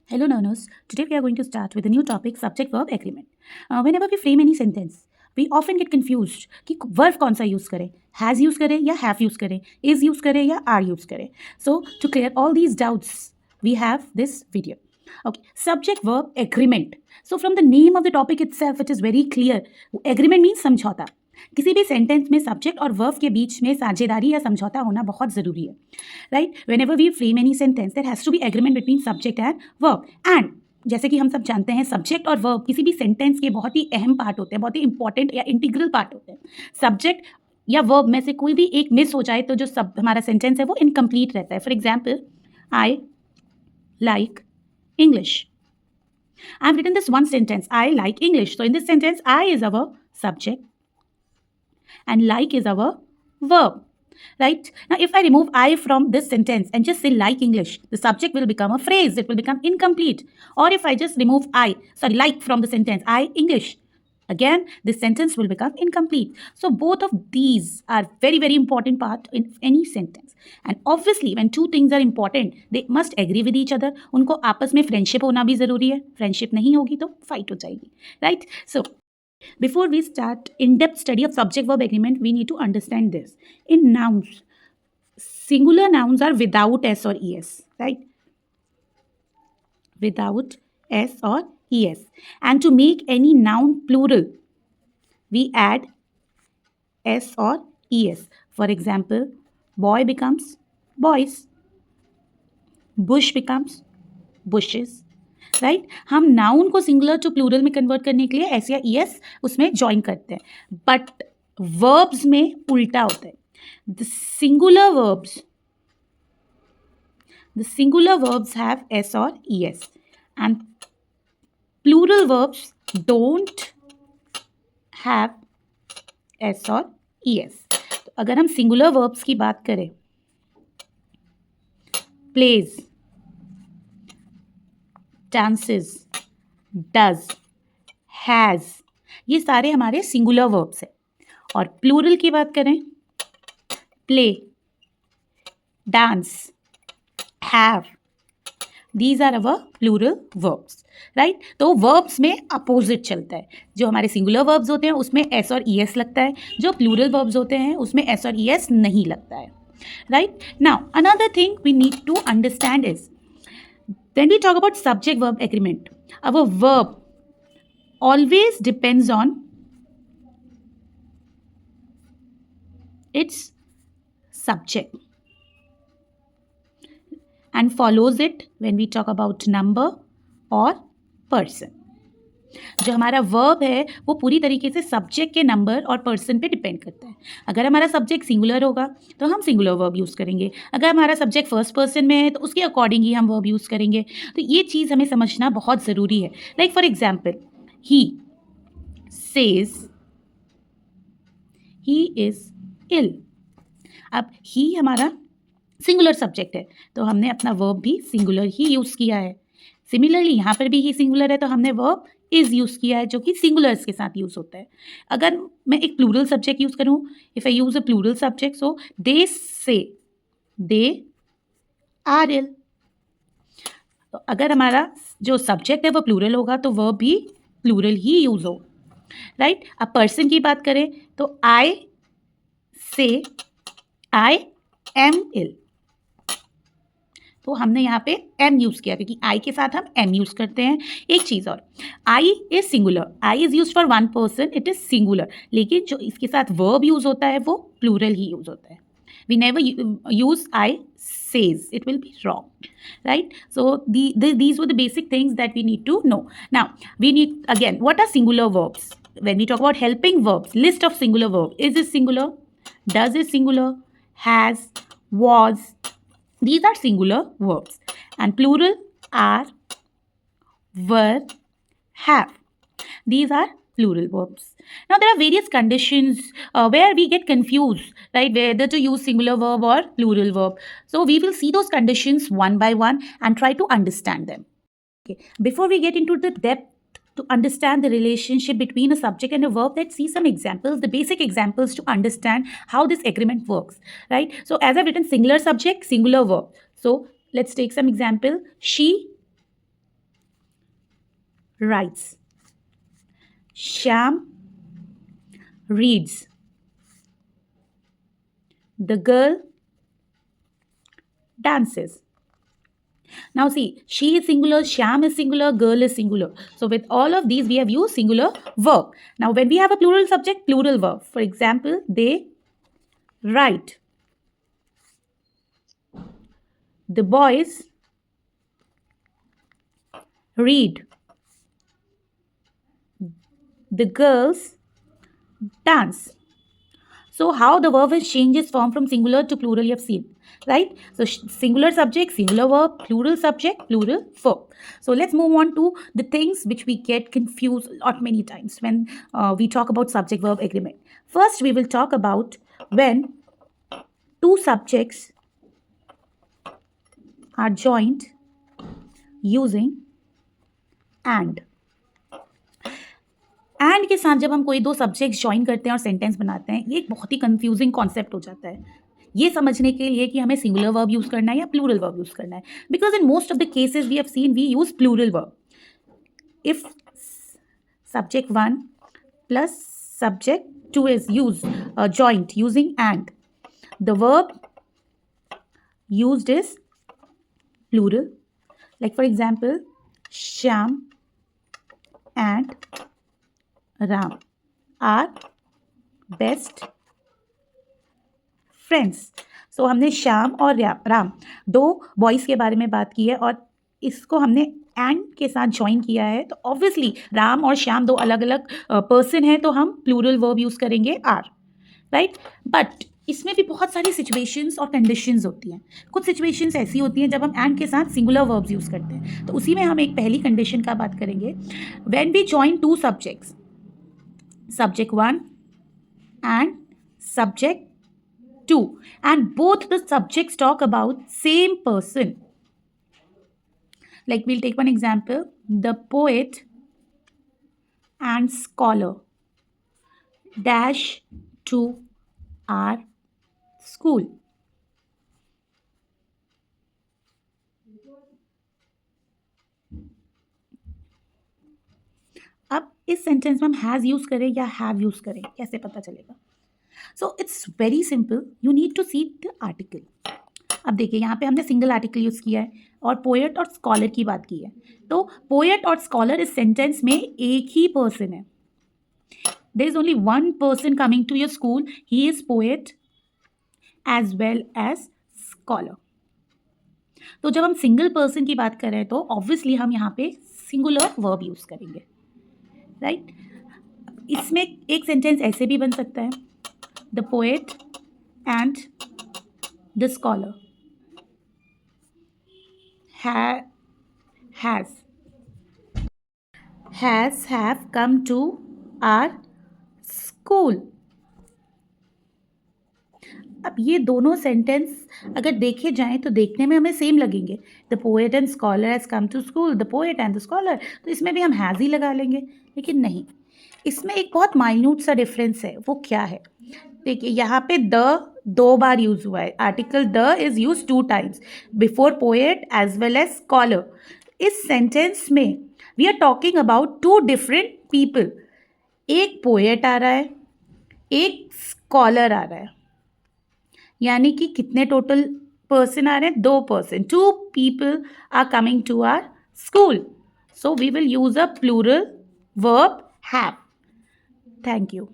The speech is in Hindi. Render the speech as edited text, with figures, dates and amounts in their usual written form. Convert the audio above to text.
Hello, learners. Today we are going to start with a new topic, subject verb agreement. Whenever we frame any sentence, we often get confused कि verb कौन सा use करें, has use करें या have use करें, is use करें या are use करें. So to clear all these doubts, we have this video. Okay, subject verb agreement. So from the name of the topic itself, it is very clear. Agreement means समझौता. किसी भी सेंटेंस में सब्जेक्ट और वर्ब के बीच में साझेदारी या समझौता होना बहुत ज़रूरी है, right. Whenever we frame any sentence there has to be agreement between subject and verb. And जैसे कि हम सब जानते हैं, सब्जेक्ट और वर्ब किसी भी सेंटेंस के बहुत ही अहम पार्ट होते हैं, बहुत ही इंपॉर्टेंट या इंटीग्रल पार्ट होते हैं. सब्जेक्ट या वर्ब में से कोई भी एक मिस हो जाए तो जो सब हमारा सेंटेंस है वो इनकम्प्लीट रहता है. For example, I like English. I have written this one sentence, I like English. So in this sentence, I is our subject and like is our verb, right? Now, if I remove I from this sentence and just say like English, the subject will become a phrase. It will become incomplete. Or if I just remove like from the sentence, I English, again, this sentence will become incomplete. So both of these are very, very important part in any sentence. And obviously, when two things are important, they must agree with each other. उनको आपस में फ्रेंडशिप होना भी ज़रूरी है. फ्रेंडशिप नहीं होगी तो फाइट हो जाएगी, right? So before we start in-depth study of subject-verb agreement, we need to understand this. In nouns, singular nouns are without S or ES, right? Without S or ES. And to make any noun plural, we add S or ES. For example, boy becomes boys, bush becomes bushes, right. हम नाउन को सिंगुलर टू प्लूरल में कन्वर्ट करने के लिए एस या ई एस उसमें ज्वाइन करते हैं, बट वर्ब्स में उल्टा होता है. The singular verbs have S or E S and plural verbs don't have S or E S. तो अगर हम सिंगुलर वर्ब्स की बात करें, प्लेज, dances, does, has, ये सारे हमारे सिंगुलर वर्ब्स हैं. और प्लूरल की बात करें, play, dance, have, these are our plural verbs, right. तो वर्ब्स में अपोजिट चलता है. जो हमारे सिंगुलर वर्ब्स होते हैं उसमें एस और ई एस लगता है, जो प्लूरल वर्ब्स होते हैं उसमें एस और ई एस नहीं लगता है, right. Now another thing we need to understand is, when we talk about subject verb agreement, our verb always depends on its subject and follows it when we talk about number or person. जो हमारा वर्ब है वो पूरी तरीके से सब्जेक्ट के नंबर और पर्सन पे डिपेंड करता है. अगर हमारा सब्जेक्ट सिंगुलर होगा तो हम सिंगुलर वर्ब यूज़ करेंगे. अगर हमारा सब्जेक्ट फर्स्ट पर्सन में है तो उसके अकॉर्डिंग ही हम वर्ब यूज़ करेंगे. तो ये चीज़ हमें समझना बहुत ज़रूरी है. Like for example, he says he is ill. अब ही हमारा सिंगुलर सब्जेक्ट है तो हमने अपना वर्ब भी सिंगुलर ही यूज़ किया है. सिमिलरली यहाँ पर भी ही सिंगुलर है तो हमने वर्ब इज़ यूज़ किया है जो कि सिंगुलर्स के साथ यूज़ होता है. अगर मैं एक प्लूरल सब्जेक्ट यूज़ करूँ, if I use a plural subject, so they say, they are इल. तो अगर हमारा जो सब्जेक्ट है वो प्लूरल होगा तो वर्ब भी प्लूरल ही यूज़ हो, राइट. अब पर्सन की बात करें तो आई से आई एम इल. तो हमने यहाँ पे एम यूज़ किया क्योंकि आई के साथ हम एम यूज़ करते हैं. एक चीज़ और, I is singular, I is use for one person, it is singular, लेकिन जो इसके साथ वर्ब यूज़ होता है वो प्लूरल ही यूज़ होता है. We never use I says, it will be wrong, right. So these were the basic things that we need to know. Now we need, again, what are singular verbs? When we talk about helping verbs, list of singular verb, is singular, does is singular, has, was, these are singular verbs. And plural are, were, have. These are plural verbs. Now there are various conditions where we get confused, right, whether to use singular verb or plural verb. So we will see those conditions one by one and try to understand them. Okay. Before we get into the depth to understand the relationship between a subject and a verb, let's see some examples, the basic examples to understand how this agreement works, right? So as I've written, singular subject, singular verb. So let's take some example. She writes. Shyam reads. The girl dances. Now see, she is singular, Shyam is singular, girl is singular. So with all of these, we have used singular verb. Now when we have a plural subject, plural verb. For example, they write. The boys read. The girls dance. So how the verb changes form from singular to plural you have seen, right? So singular subject, singular verb, plural subject, plural verb. So let's move on to the things which we get confused not many times when we talk about subject verb agreement. First, we will talk about when two subjects are joined using and के साथ जब हम कोई दो सब्जेक्ट्स ज्वाइन करते हैं और सेंटेंस बनाते हैं, ये एक बहुत ही कंफ्यूजिंग कॉन्सेप्ट हो जाता है ये समझने के लिए कि हमें सिंगुलर वर्ब यूज़ करना है या प्लूरल वर्ब यूज़ करना है, because in most of the cases we have seen we use plural verb. If subject 1 plus subject 2 is used joined using and, the verb used is plural. Like for example, Shyam and Ram are best friends. So हमने श्याम और राम दो बॉयज़ के बारे में बात की है और इसको हमने एंड के साथ ज्वाइन किया है, तो ऑब्वियसली राम और श्याम दो अलग अलग पर्सन हैं, तो हम प्लूरल वर्ब यूज़ करेंगे आर, राइट. बट इसमें भी बहुत सारी सिचुएशंस और कंडीशंस होती हैं. कुछ सिचुएशंस ऐसी होती हैं जब हम एंड के साथ सिंगुलर वर्ब्स यूज़ करते हैं, तो उसी में हम एक पहली कंडीशन का बात करेंगे. When we join two subjects, subject 1 and subject 2, and both the subjects talk about same person. Like we'll take one example, the poet and scholar dash to our school. अब इस सेंटेंस में हम हैज़ यूज़ करें या हैव यूज़ करें, कैसे पता चलेगा? So it's very simple, you need to see the article. अब देखिए यहाँ पे हमने सिंगल आर्टिकल यूज़ किया है और पोएट और स्कॉलर की बात की है, तो पोएट और स्कॉलर इस सेंटेंस में एक ही पर्सन है. There is only one person coming to your school, he is poet as well as scholar. तो जब हम सिंगल पर्सन की बात कर रहे हैं तो ऑब्वियसली हम यहाँ पे सिंगुलर वर्ब यूज़ करेंगे, राइट. इसमें एक सेंटेंस ऐसे भी बन सकता है, the poet and the scholar have come to our school. अब ये दोनों सेंटेंस अगर देखे जाएं तो देखने में हमें सेम लगेंगे, the poet and scholar has come to school, the poet and the scholar, तो इसमें भी हम हैज़ ही लगा लेंगे. लेकिन नहीं, इसमें एक बहुत माइन्यूट सा डिफरेंस है. वो क्या है? देखिए यहाँ पे द दो बार यूज हुआ है, article the is use 2 times before poet as well as scholar. इस सेंटेंस में we are talking about 2 different people. एक पोएट आ रहा है, एक स्कॉलर आ रहा है, यानी कि कितने टोटल पर्सन आ रहे हैं? 2 person. 2 people are coming to our school. So we will use a plural verb have. Thank you.